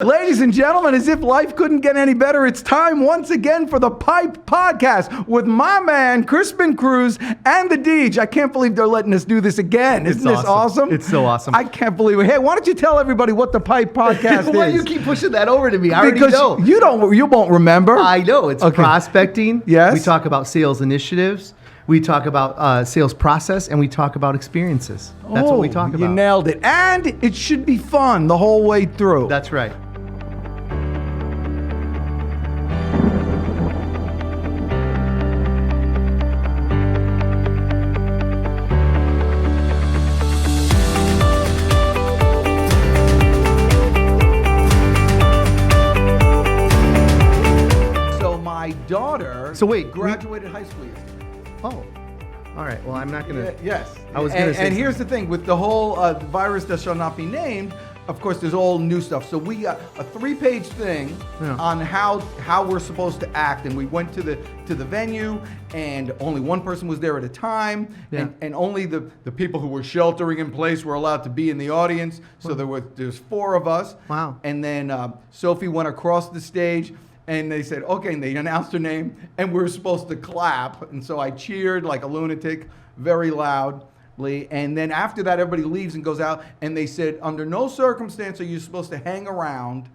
Ladies and gentlemen, as if life couldn't get any better, it's time once again for the Pipe Podcast with my man, Crispin, Cruz, and the Deej. I can't believe they're letting us do this again. Isn't this awesome? It's so awesome. I can't believe it. Hey, why don't you tell everybody what the Pipe Podcast is? Why do you keep pushing that over to me? I already Because know. you won't remember. I know. It's prospecting. Yes. We talk about sales initiatives. We talk about sales process, and we talk about experiences. That's what we talk about. You nailed it. And it should be fun the whole way through. That's right. Daughter graduated high school yesterday. Oh, all right. Well, I'm not going to. Yes. I was going to say. And here's the thing with the whole virus that shall not be named. Of course, there's all new stuff. So we got a 3-page thing on how we're supposed to act, and we went to the venue, and only one person was there at a time, and only the people who were sheltering in place were allowed to be in the audience. So there's 4 of us. Wow. And then Sophie went across the stage. And they said, okay, and they announced her name, and we were supposed to clap. And so I cheered like a lunatic, very loudly. And then after that, everybody leaves and goes out. And they said, under no circumstance are you supposed to hang around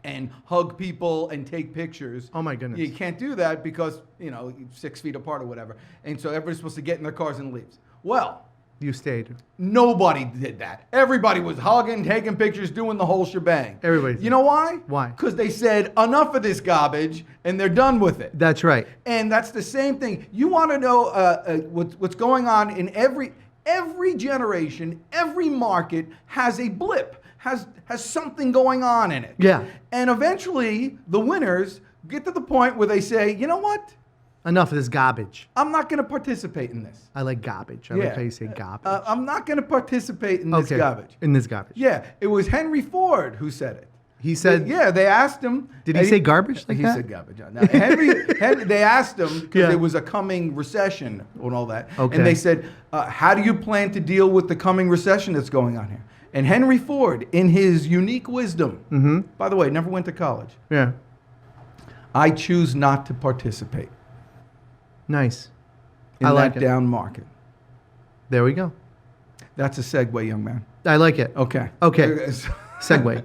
and hug people and take pictures. Oh, my goodness. You can't do that because, 6 feet apart or whatever. And so everybody's supposed to get in their cars and leave. Well, you stayed. Nobody did that. Everybody was hugging, taking pictures, doing the whole shebang. Everybody. You know why? Why? Because they said, enough of this garbage, and they're done with it. That's right. And that's the same thing. You want to know what's going on in every generation, every market has a blip, has something going on in it. Yeah. And eventually, the winners get to the point where they say, you know what? Enough of this garbage. I'm not going to participate in this. I like garbage. I like how you say garbage. I'm not going to participate in this garbage. In this garbage. Yeah, it was Henry Ford who said it. He said... they asked him... Did he say garbage like he that? He said garbage. No, Henry, they asked him, because there was a coming recession and all that. Okay. And they said, how do you plan to deal with the coming recession that's going on here? And Henry Ford, in his unique wisdom, by the way, never went to college. Yeah. I choose not to participate. Nice. In that down market. There we go. That's a segue, young man. I like it. Okay. Segue.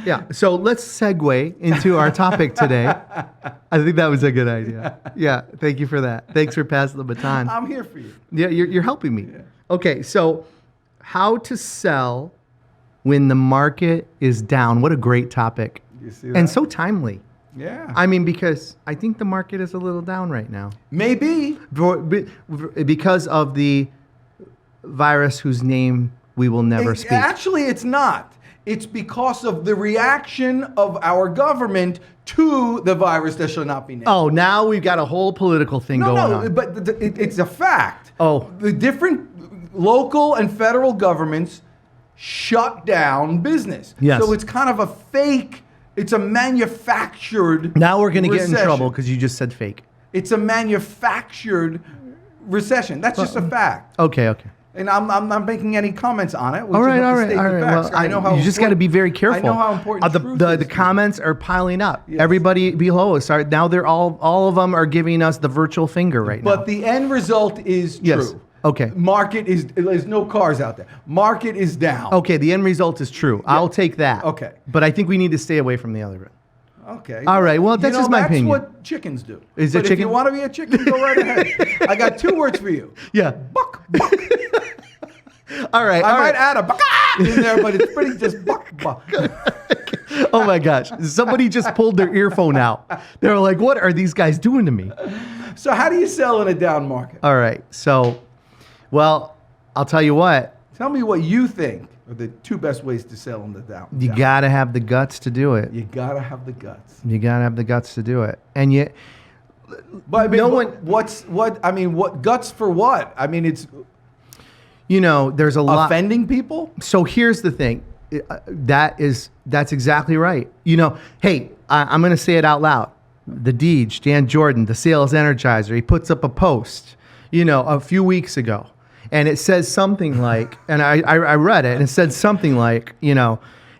Yeah. So let's segue into our topic today. I think that was a good idea. Yeah. Thank you for that. Thanks for passing the baton. I'm here for you. Yeah, you're helping me. Yeah. Okay. So how to sell when the market is down. What a great topic. You see that? And so timely. Yeah. I mean, because I think the market is a little down right now. Maybe. Because of the virus whose name we will never speak. Actually, it's not. It's because of the reaction of our government to the virus that shall not be named. Oh, now we've got a whole political thing going on. No, but it's a fact. Oh. The different local and federal governments shut down business. Yes. So it's kind of a fake... It's a manufactured Now we're going to get in recession. trouble because you just said fake. It's a manufactured recession. That's just a fact. Okay. And I'm not making any comments on it. All right. Well, I know how you just got to be very careful. I know how important truth is. The comments are piling up. Yes. Everybody below us are now. They're all of them are giving us the virtual finger right now. But the end result is Yes. true. Okay. There's no cars out there. Market is down. Okay, the end result is true. Yeah. I'll take that. Okay. But I think we need to stay away from the other bit. Okay. All right. Well, that's just my opinion. That's what chickens do. Is it But chicken? if you want to be a chicken, go right ahead. I got 2 words for you. Yeah. Buck. All right. I might add a buck in there, but it's pretty just buck. Oh my gosh. Somebody just pulled their earphone out. They were like, what are these guys doing to me? So how do you sell in a down market? All right. So, well, I'll tell you what. Tell me what you think are the 2 best ways to sell in the down. You got to have the guts to do it. You got to have the guts. You got to have the guts to do it. And yet, but I mean, no what guts for what? I mean, it's there's a lot offending people. So here's the thing. That's exactly right. Hey, I'm going to say it out loud. The Deej, Dan Jourdan, the sales energizer, he puts up a post, a few weeks ago. And it says something like, and I read it, and it said something like,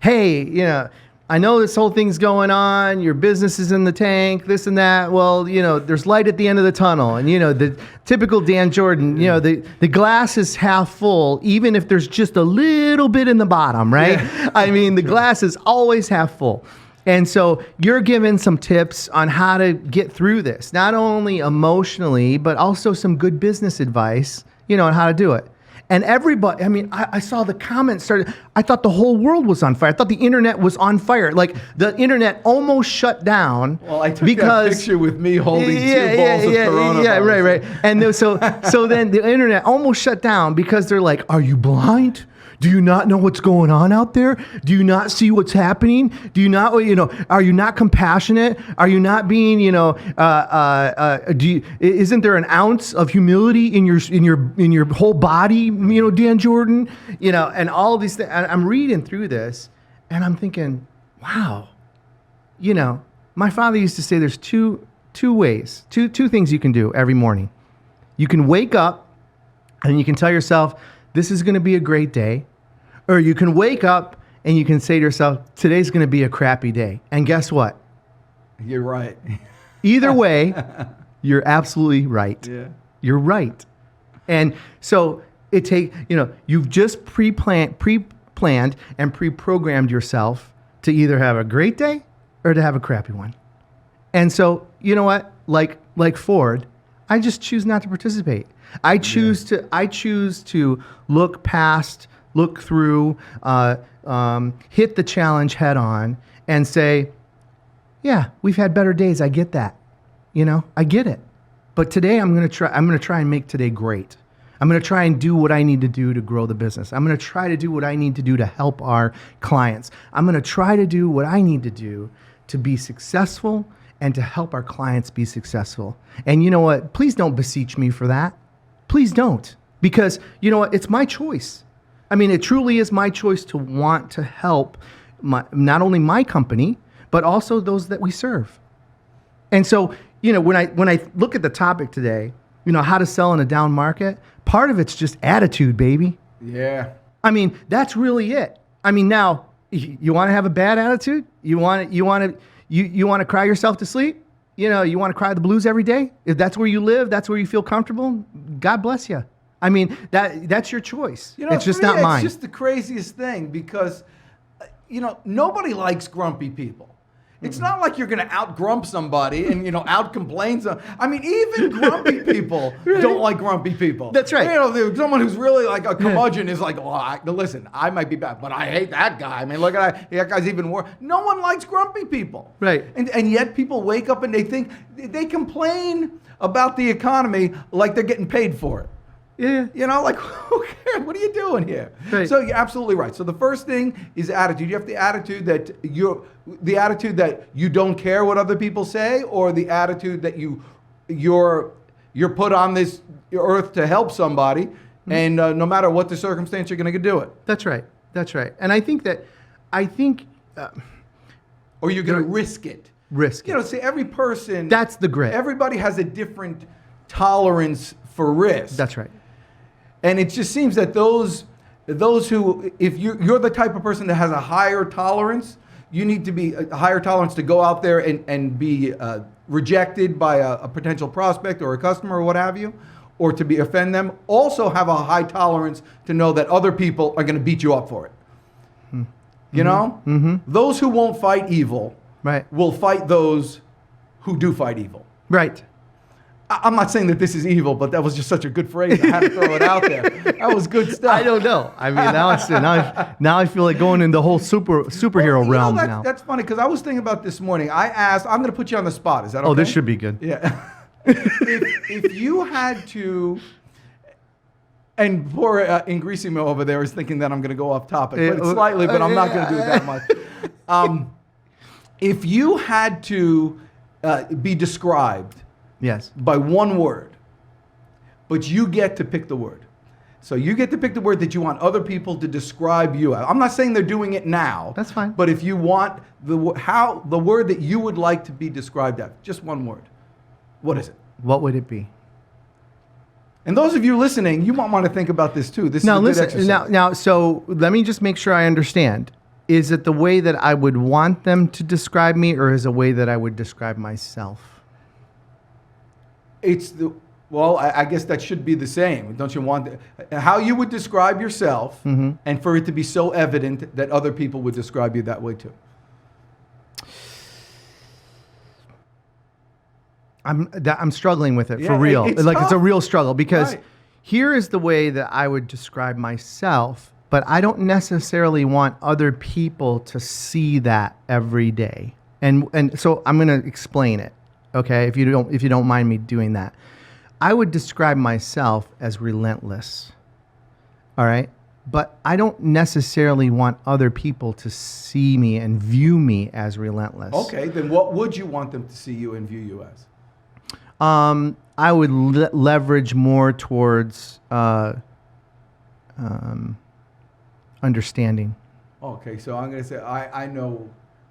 hey, I know this whole thing's going on. Your business is in the tank, this and that. Well, there's light at the end of the tunnel. And, the typical Dan Jourdan, the glass is half full, even if there's just a little bit in the bottom, right? Yeah. I mean, the glass is always half full. And so you're given some tips on how to get through this, not only emotionally, but also some good business advice, on how to do it. And everybody, I saw the comments started. I thought the whole world was on fire. I thought the internet was on fire. Like the internet almost shut down. Well, I took that picture with me holding 2 balls of coronavirus. Yeah, right. And so then the internet almost shut down because they're like, "Are you blind? Do you not know what's going on out there? Do you not see what's happening? Do you not, are you not compassionate? Are you not being, isn't there an ounce of humility in your whole body, Dan Jourdan?" And all of these things. I'm reading through this and I'm thinking, wow, my father used to say there's two ways, two things you can do every morning. You can wake up and you can tell yourself, this is going to be a great day. Or you can wake up and you can say to yourself, today's going to be a crappy day. And guess what? You're right. Either way, you're absolutely right. Yeah. You're right. And so you've just pre-planned and pre-programmed yourself to either have a great day or to have a crappy one. And so, you know what? Like Ford, I just choose not to participate. I choose to look past, look through, hit the challenge head on, and say, yeah, we've had better days. I get that. I get it. But today I'm going to try and make today great. I'm going to try and do what I need to do to grow the business. I'm going to try to do what I need to do to help our clients. I'm going to try to do what I need to do to be successful and to help our clients be successful. And you know what? Please don't beseech me for that. Please don't. Because you know what? It's my choice. It truly is my choice to want to help not only my company, but also those that we serve. And so, when I look at the topic today, how to sell in a down market, part of it's just attitude, baby. Yeah. That's really it. Now, you want to have a bad attitude? You want to cry yourself to sleep? You want to cry the blues every day? If that's where you live, that's where you feel comfortable, God bless you. That's your choice. It's just not mine. It's just the craziest thing because, nobody likes grumpy people. It's not like you're going to out-grump somebody and, out-complain some. Even grumpy people don't like grumpy people. That's right. Someone who's really like a curmudgeon is like, listen, I might be bad, but I hate that guy. Look at that guy's even worse. No one likes grumpy people. Right. And yet people wake up and they complain about the economy like they're getting paid for it. Yeah. Who cares? What are you doing here? Right. So you're absolutely right. So the first thing is attitude. You have the attitude that you don't care what other people say, or the attitude that you're put on this earth to help somebody, and no matter what the circumstance, you're going to do it. That's right. And I think or you're going to risk it. Risk it. See, every person. That's the grit. Everybody has a different tolerance for risk. That's right. And it just seems that those who, if you're the type of person that has a higher tolerance, you need to be a higher tolerance to go out there and be rejected by a potential prospect or a customer or what have you, or to offend them. Also have a high tolerance to know that other people are going to beat you up for it. Mm-hmm. Those who won't fight evil will fight those who do fight evil. Right. I'm not saying that this is evil, but that was just such a good phrase. I had to throw it out there. That was good stuff. I don't know. Now I feel like going in the whole superhero realm now. That's funny because I was thinking about this morning. I asked, I'm going to put you on the spot. Is that okay? Oh, this should be good. Yeah. if you had to, and poor Ingrisimo over there is thinking that I'm going to go off topic, but it's slightly, but I'm not going to do it that much. If you had to be described, yes, by one word, but you get to pick the word. So you get to pick the word that you want other people to describe you as. I'm not saying they're doing it now. That's fine. But if you want the word that you would like to be described as, just one word, what is it? What would it be? And those of you listening, you might want to think about this too. This is a good exercise. Now, so let me just make sure I understand. Is it the way that I would want them to describe me, or is it a way that I would describe myself? I guess that should be the same. Don't you want how you would describe yourself, and for it to be so evident that other people would describe you that way too? I'm struggling with it for real. It's It's a tough. real struggle because Right. here is the way that I would describe myself, but I don't necessarily want other people to see that every day. And so I'm going to explain it. Okay? If you don't mind me doing that. I would describe myself as relentless. All right? But I don't necessarily want other people to see me and view me as relentless. Okay, then what would you want them to see you and view you as? I would leverage more towards understanding. Okay, so I'm going to say I know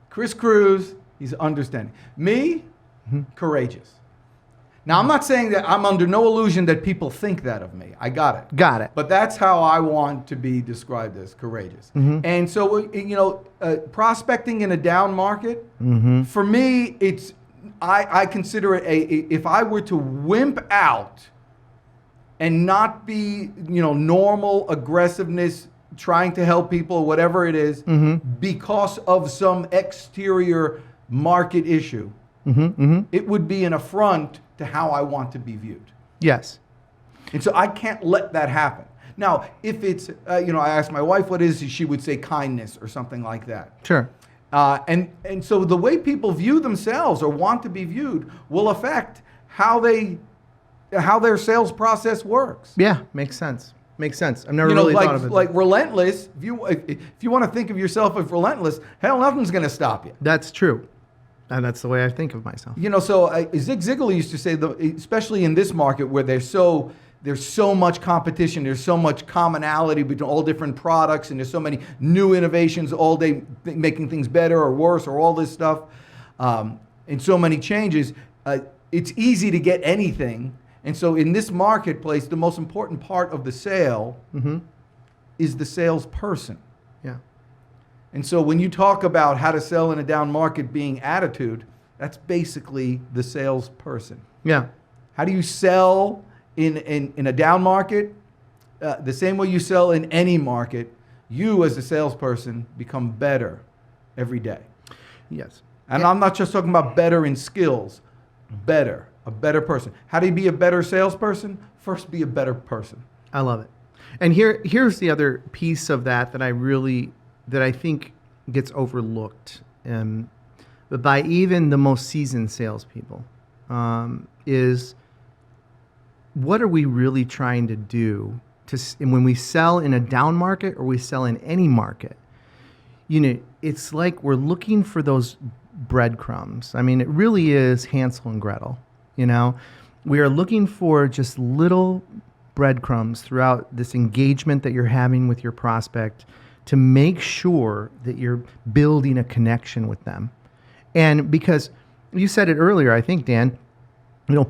Cruz, he's understanding. Me, courageous. Now, I'm not saying that I'm under no illusion that people think that of me. I got it. Got it. But that's how I want to be described as courageous. And so, prospecting in a down market, for me, I consider it if I were to wimp out and not be, normal aggressiveness, trying to help people, whatever it is, because of some exterior market issue, it would be an affront to how I want to be viewed. Yes. And so I can't let that happen. Now, if it's, I asked my wife what is, she would say kindness or something like that. Sure. And so the way people view themselves or want to be viewed will affect how their sales process works. Yeah, makes sense. Makes sense. I've never really thought of it. Like relentless. If you want to think of yourself as relentless, hell, nothing's going to stop you. That's true. And that's the way I think of myself. So Zig Ziglar used to say, especially in this market where there's so much competition, there's so much commonality between all different products, and there's so many new innovations all day making things better or worse or all this stuff, and so many changes, it's easy to get anything. And so in this marketplace, the most important part of the sale is the salesperson. Yeah. And so when you talk about how to sell in a down market being attitude, that's basically the salesperson. Yeah. How do you sell in a down market? The same way you sell in any market, you as a salesperson become better every day. Yes. And I'm not just talking about better in skills, a better person. How do you be a better salesperson? First, be a better person. I love it. And here's the other piece of that I think gets overlooked, but by even the most seasoned salespeople, is what are we really trying to do and when we sell in a down market or we sell in any market? It's like we're looking for those breadcrumbs. I mean, it really is Hansel and Gretel. We are looking for just little breadcrumbs throughout this engagement that you're having with your prospect to make sure that you're building a connection with them. And because you said it earlier, I think, Dan,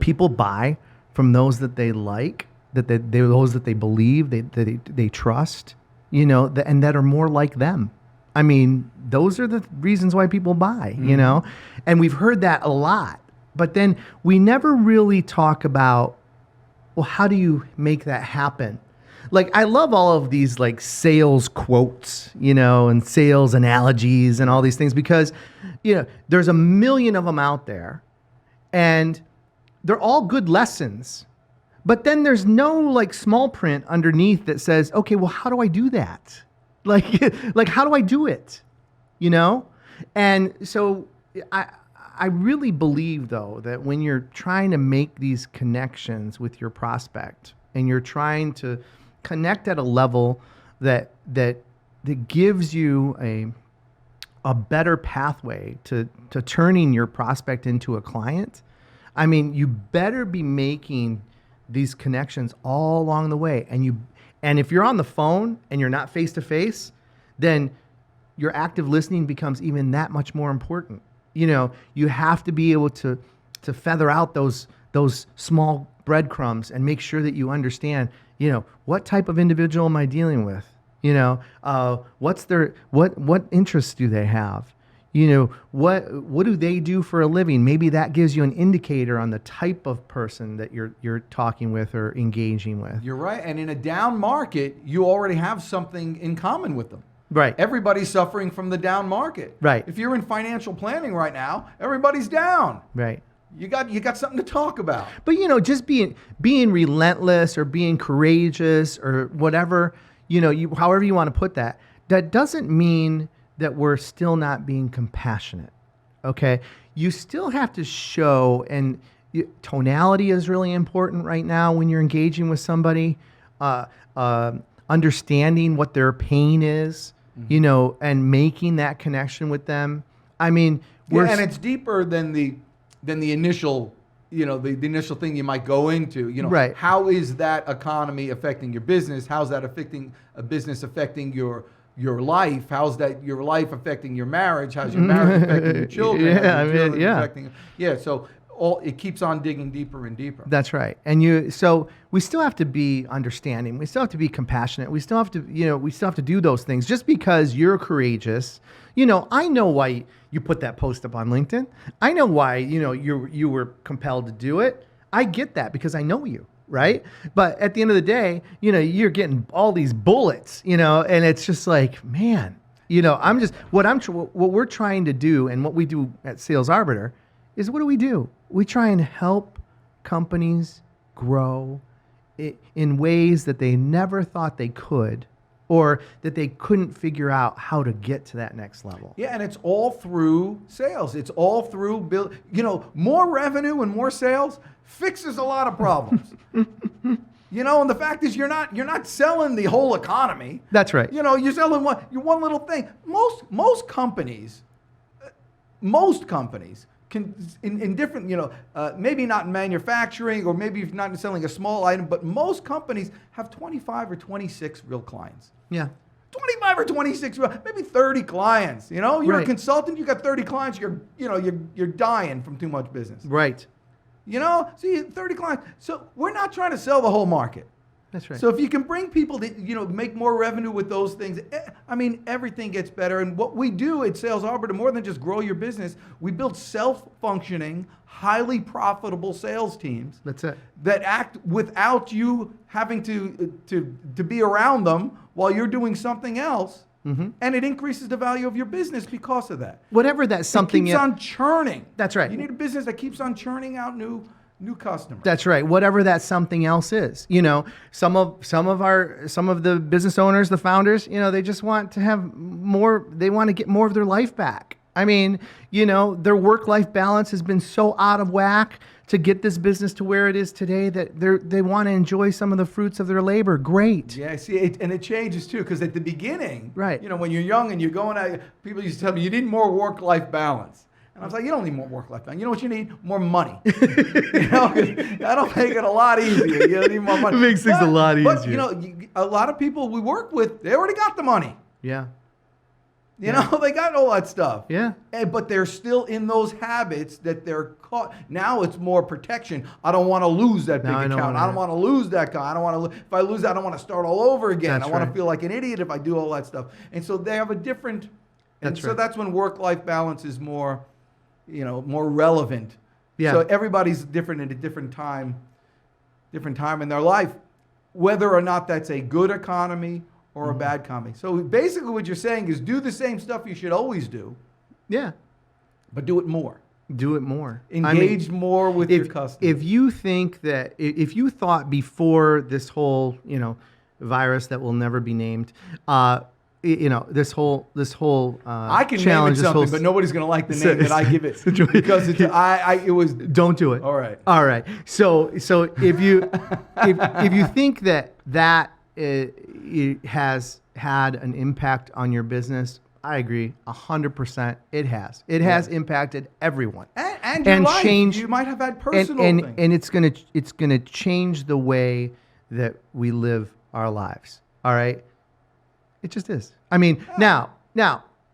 people buy from those that they like, those that they believe, they trust, and that are more like them. I mean, those are the reasons why people buy, and we've heard that a lot. But then we never really talk about, well, how do you make that happen? Like, I love all of these like sales quotes, and sales analogies and all these things because, there's a million of them out there and they're all good lessons. But then there's no like small print underneath that says, okay, well, how do I do that? Like how do I do it? And so I really believe, though, that when you're trying to make these connections with your prospect and you're trying to connect at a level that gives you a better pathway to turning your prospect into a client, I mean, you better be making these connections all along the way. And if you're on the phone and you're not face to face, then your active listening becomes even that much more important. You have to be able to feather out those small breadcrumbs and make sure that you understand, what type of individual am I dealing with? You know, what interests do they have? You know, what do they do for a living? Maybe that gives you an indicator on the type of person that you're talking with or engaging with. You're right. And in a down market, you already have something in common with them. Right. Everybody's suffering from the down market. Right. If you're in financial planning right now, everybody's down. Right. You got something to talk about. But you know, just being relentless or being courageous or whatever, you know, however you want to put that, that doesn't mean that we're still not being compassionate. Okay? You still have to show, and tonality is really important right now when you're engaging with somebody. Understanding what their pain is, you know, and making that connection with them. I mean, and it's deeper than the initial, you know, the initial thing you might go into. You know, right. How is that economy affecting your business? How's that affecting a business affecting your life? How's that your life affecting your marriage? How's your marriage affecting your children? So it keeps on digging deeper and deeper. That's right. And so we still have to be understanding. We still have to be compassionate. We still have to, you know, we still have to do those things. Just because you're courageous, you know, I know why you put that post up on LinkedIn. I know why, you know, you were compelled to do it. I get that because I know you. Right. But at the end of the day, you know, you're getting all these bullets, you know, and it's just like, man, you know, what we're trying to do and what we do at Sales Arbiter is what do? We try and help companies grow in ways that they never thought they could, or that they couldn't figure out how to get to that next level. Yeah, and it's all through sales. It's all through you know, more revenue and more sales fixes a lot of problems. You know, and the fact is you're not selling the whole economy. That's right. You know, you're selling one little thing. Most companies can in different, you know, maybe not in manufacturing or maybe not selling a small item, but most companies have 25 or 26 real clients. Yeah. 25 or 26, maybe 30 clients. You know, you're right. a consultant, you got 30 clients, you're dying from too much business. Right. You know, see, 30 clients. So we're not trying to sell the whole market. That's right. So if you can bring people to, you know, make more revenue with those things, I mean, everything gets better. And what we do at Sales Arbiter, more than just grow your business, we build self-functioning, highly profitable sales teams. That's it. That act without you having to be around them while you're doing something else. Mm-hmm. And it increases the value of your business because of that. Whatever that something it keeps on churning. That's right. You need a business that keeps on churning out new customers. That's right. Whatever that something else is. You know, some of the business owners, the founders, you know, they just want to have more, they want to get more of their life back. I mean, you know, their work-life balance has been so out of whack to get this business to where it is today that they want to enjoy some of the fruits of their labor. Great. Yeah, see, and it changes too, because at the beginning, right. You know, when you're young and you're going out, people used to tell me you need more work-life balance. And I was like, you don't need more work-life balance. You know what you need? More money. You know, that'll make it a lot easier. You need more money. It makes things a lot easier. But, you know, a lot of people we work with, they already got the money. Yeah. You know, they got all that stuff. Yeah. But they're still in those habits that they're caught. Now it's more protection. I don't want to lose that big account. I don't want to lose that guy. I don't want to. If I lose that, I don't want to start all over again. I want to feel like an idiot if I do all that stuff. And so they have a different. So that's when work-life balance is more, you know, more relevant. Yeah. So everybody's different at a different time in their life, whether or not that's a good economy or a bad economy. So basically what you're saying is do the same stuff you should always do. Yeah. But do it more. Do it more. Engage more with your customers. If you think that, if you thought before this whole, you know, virus that will never be named, you know, this whole I can challenge, name it something, but nobody's going to like the name that I give it because it was. Don't do it. All right. All right. So if you if you think that it has had an impact on your business, I agree 100%. It has. It has impacted everyone. And your life. Changed, you might have had personal things. And it's gonna change the way that we live our lives. All right. It just is. I mean, now,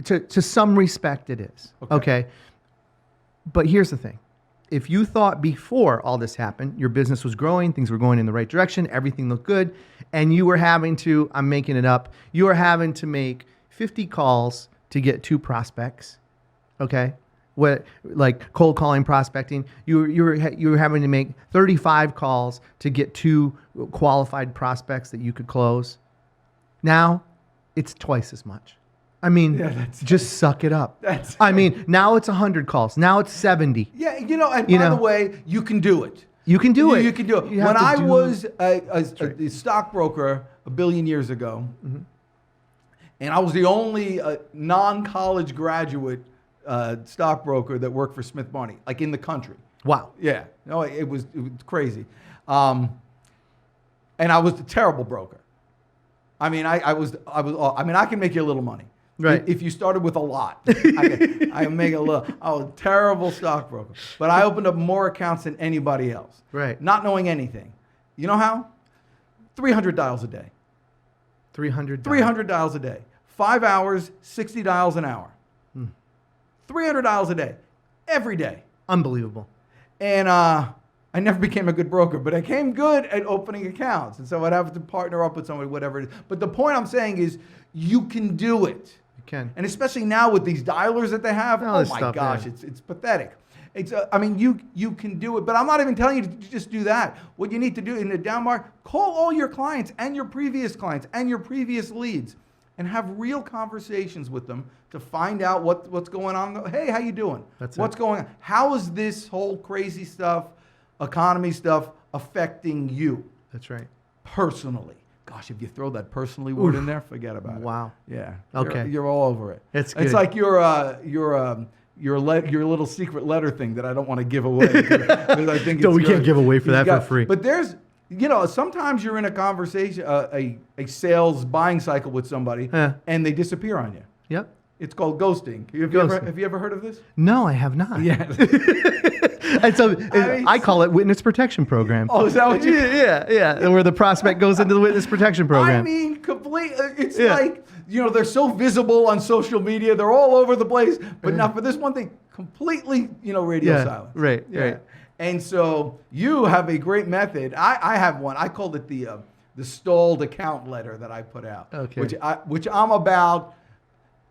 to some respect, it is. Okay. But here's the thing. if you thought before all this happened, your business was growing, things were going in the right direction, everything looked good, and you were having to, I'm making it up, you were having to make 50 calls to get 2 prospects, okay? What, like cold calling, prospecting, you were having to make 35 calls to get 2 qualified prospects that you could close. Now, it's twice as much. I mean, just suck it up. I mean, now it's 100 calls. Now it's 70. Yeah, and by the way, you can do it. You can do it. You can do it. When I was a stockbroker a billion years ago, and I was the only non-college graduate stockbroker that worked for Smith Barney, like in the country. Wow. Yeah. No, it was crazy. And I was a terrible broker. I mean, I can make you a little money. Right. If you started with a lot, I can make a little. I was a terrible stockbroker, but I opened up more accounts than anybody else. Right. Not knowing anything. You know how? 300 dials a day. 300 dials a day. 5 hours, 60 dials an hour. 300 dials a day, every day. Unbelievable. And I never became a good broker, but I came good at opening accounts. And so I'd have to partner up with somebody, whatever it is. But the point I'm saying is you can do it. You can. And especially now with these dialers that they have, oh my gosh, it's pathetic. It's you can do it, but I'm not even telling you to just do that. What you need to do in the down market, call all your clients and your previous clients and your previous leads and have real conversations with them to find out what's going on. Hey, how you doing? What's going on? How is this whole crazy stuff, economy stuff, affecting you? That's right. Personally. Gosh, if you throw that personally word in there, forget about it. Wow. Yeah. Okay. You're all over it. It's good. It's like your little secret letter thing that I don't want to give away. Because I think we can't give away for that for free. But there's, sometimes you're in a conversation, a sales buying cycle with somebody, and they disappear on you. Yep. It's called ghosting. Have you ever heard of this? No, I have not. Yeah. And so I call it witness protection program. Oh, is that what you? Yeah. Where the prospect goes into the witness protection program. I mean, complete. It's like they're so visible on social media. They're all over the place. But now for this one thing, completely, radio silence. Right. Yeah. Right. And so you have a great method. I have one. I called it the stalled account letter that I put out. Okay. Which I'm about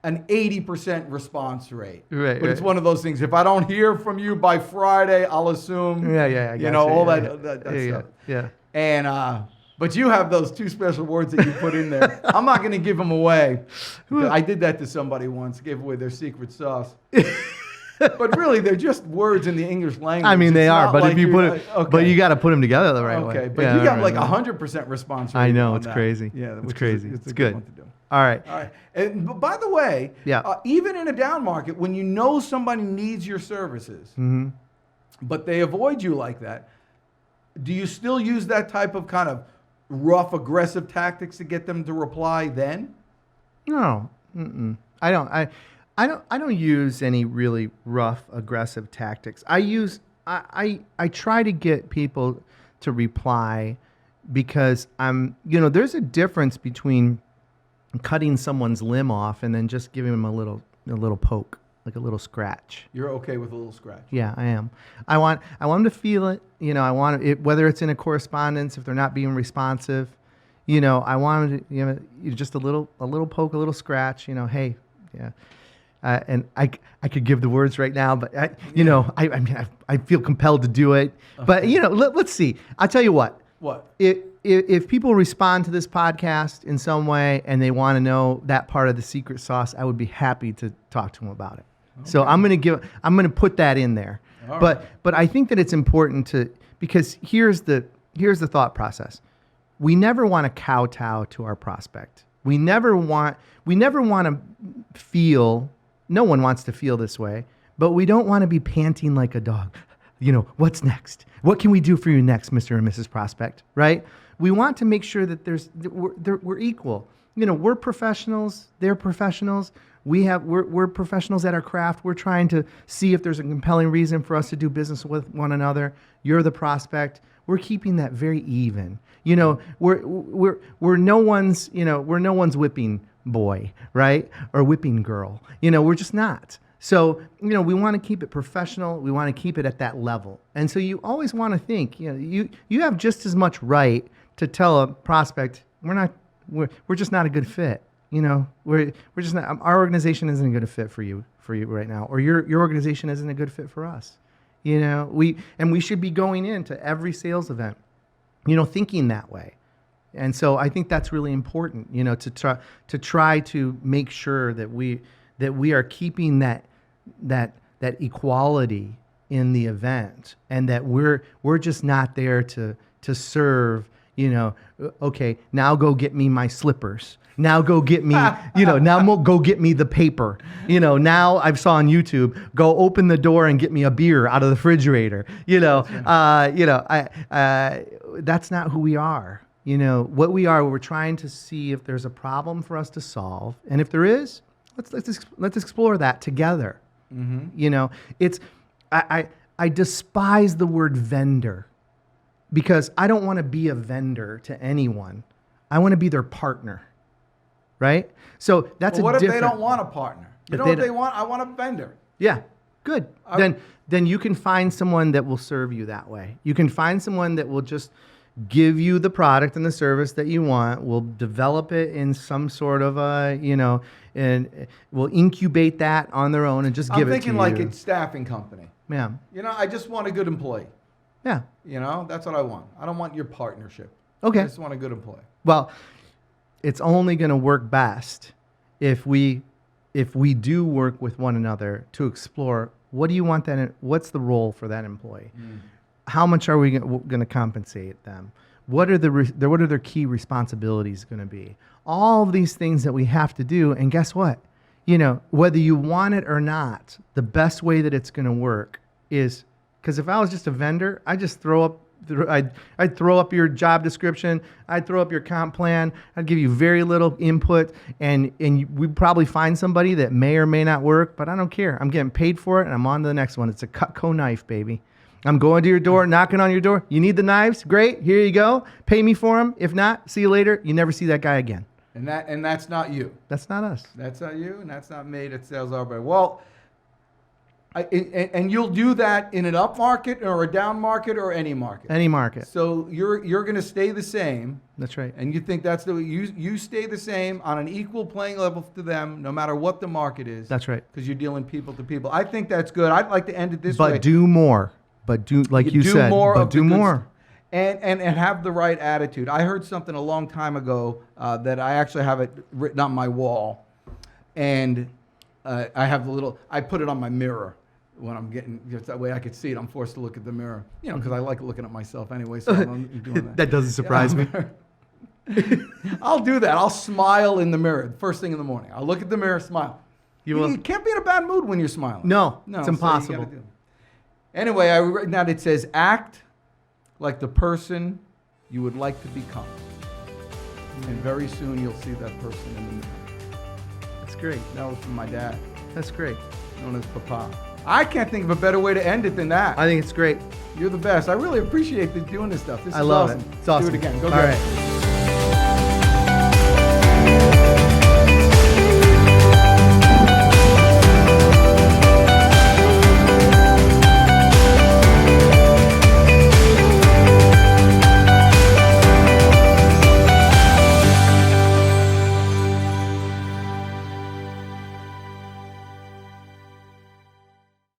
an 80% response rate. Right. But it's one of those things. If I don't hear from you by Friday, I'll assume. Yeah. That stuff. Yeah. And but you have those 2 special words that you put in there. I'm not going to give them away. I did that to somebody once. Gave away their secret sauce. But really, they're just words in the English language. I mean, they are. But like if you put it, but you got to put them together the right way. Okay, but you got like 100% response rate. I know, on it's that. crazy. Yeah, it's crazy. It's a good good one to do. All right. And but by the way, even in a down market, when you know somebody needs your services, but they avoid you like that, do you still use that type of kind of rough, aggressive tactics to get them to reply then? No, I don't. I don't use any really rough, aggressive tactics. I try to get people to reply because there's a difference between cutting someone's limb off and then just giving them a little poke, like a little scratch. You're okay with a little scratch? Yeah, I am. I want them to feel it. I want it, whether it's in a correspondence, if they're not being responsive. I want them to, just a little poke, a little scratch. Hey, yeah. And I could give the words right now, but I feel compelled to do it. Okay. But let's see. I'll tell you what. What? If people respond to this podcast in some way and they want to know that part of the secret sauce, I would be happy to talk to them about it. Okay. So I'm going to put that in there. All right. But I think that it's important because here's the thought process. We never want to kowtow to our prospect. We never want to feel. No one wants to feel this way, but we don't want to be panting like a dog. What's next? What can we do for you next, Mr. and Mrs. Prospect, right? We want to make sure that we're equal. We're professionals. They're professionals. We're professionals at our craft. We're trying to see if there's a compelling reason for us to do business with one another. You're the prospect. We're keeping that very even. We're no one's whipping boy, right? Or whipping girl. We're just not. So, we want to keep it professional. We want to keep it at that level. And so you always want to think, you have just as much right to tell a prospect, we're just not a good fit. We're just not, our organization isn't a good fit for you right now, or your organization isn't a good fit for us. We should be going into every sales event, thinking that way. And so I think that's really important, to try to make sure that we are keeping that equality in the event, and that we're just not there to serve, okay, now go get me my slippers. Now go get me, now go get me the paper. Now I've saw on YouTube, go open the door and get me a beer out of the refrigerator. That's not who we are. What we are, we're trying to see if there's a problem for us to solve. And if there is, let's explore that together. Mm-hmm. I despise the word vendor, because I don't want to be a vendor to anyone. I want to be their partner. Right? So that's what if they don't want a partner? You know what they want? I want a vendor. Yeah, good. Then you can find someone that will serve you that way. You can find someone that will just give you the product and the service that you want, will develop it in some sort of and will incubate that on their own and just give it to you. I'm thinking like a staffing company. Yeah. I just want a good employee. Yeah. That's what I want. I don't want your partnership. Okay. I just want a good employee. Well, it's only going to work best if we do work with one another to explore, what do you want what's the role for that employee? How much are we going to compensate them? What are their key responsibilities going to be? All of these things that we have to do. And guess what? Whether you want it or not, the best way that it's going to work is, because if I was just a vendor, I'd just I'd throw up your job description. I'd throw up your comp plan. I'd give you very little input, and we'd probably find somebody that may or may not work, but I don't care. I'm getting paid for it, and I'm on to the next one. It's a Cutco knife, baby. I'm going to your door, knocking on your door. You need the knives? Great. Here you go. Pay me for them. If not, see you later. You never see that guy again. And that's not you. That's not us. That's not you, and that's not made at Sales Arbiter. Well, and you'll do that in an up market or a down market or any market. Any market. So you're going to stay the same. That's right. And you think that's the way you stay the same on an equal playing level to them, no matter what the market is. That's right. Because you're dealing people to people. I think that's good. I'd like to end it this way. But do more. But do, like you said, but do more. And have the right attitude. I heard something a long time ago that I actually have it written on my wall, and I put it on my mirror when I'm getting, just that way I could see it. I'm forced to look at the mirror, because I like looking at myself anyway. So I'm doing that. That doesn't surprise me. I'll do that. I'll smile in the mirror first thing in the morning. I'll look at the mirror, smile. You can't be in a bad mood when you're smiling. No, it's impossible. Anyway, I wrote down, it says, act like the person you would like to become. And very soon you'll see that person in the mirror. That's great. That was from my dad. That's great. Known as Papa. I can't think of a better way to end it than that. I think it's great. You're the best. I really appreciate doing this stuff. I love awesome. it. It's awesome. Do it again. Go All get right. it.